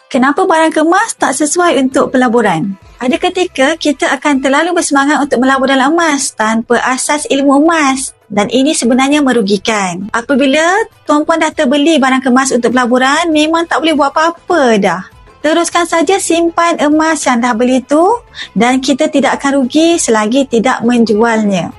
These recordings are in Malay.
Kenapa barang kemas tak sesuai untuk pelaburan? Ada ketika kita akan terlalu bersemangat untuk melabur dalam emas tanpa asas ilmu emas. Dan ini sebenarnya merugikan. Apabila tuan-puan dah terbeli barang kemas untuk pelaburan, memang tak boleh buat apa-apa dah. Teruskan saja simpan emas yang dah beli tu dan kita tidak akan rugi selagi tidak menjualnya.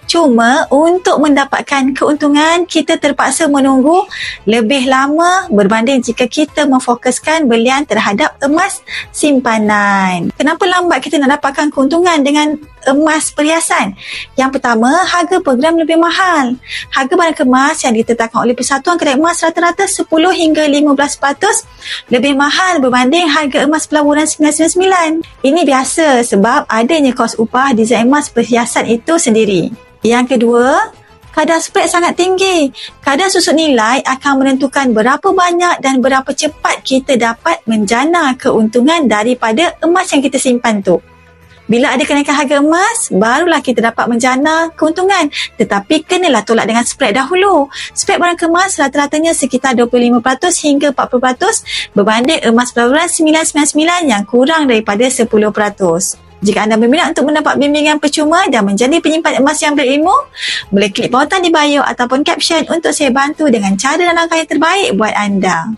Cuma untuk mendapatkan keuntungan, kita terpaksa menunggu lebih lama berbanding jika kita memfokuskan belian terhadap emas simpanan. Kenapa lambat kita nak dapatkan keuntungan dengan emas perhiasan? Yang pertama, harga per gram lebih mahal. Harga barang kemas yang ditetapkan oleh Persatuan Kedai Emas rata-rata 10 hingga 15% lebih mahal berbanding harga emas pelaburan 999. Ini biasa sebab adanya kos upah desain emas perhiasan itu sendiri. Yang kedua, kadar spread sangat tinggi. Kadar susut nilai akan menentukan berapa banyak dan berapa cepat kita dapat menjana keuntungan daripada emas yang kita simpan tu. Bila ada kenaikan harga emas, barulah kita dapat menjana keuntungan. Tetapi kenalah tolak dengan spread dahulu. Spread barang kemas rata-ratanya sekitar 25% hingga 40% berbanding emas pelaburan 999 yang kurang daripada 10%. Jika anda berminat untuk mendapat bimbingan percuma dan menjadi penyimpan emas yang berilmu, boleh klik pautan di bio ataupun caption untuk saya bantu dengan cara dan langkah yang terbaik buat anda.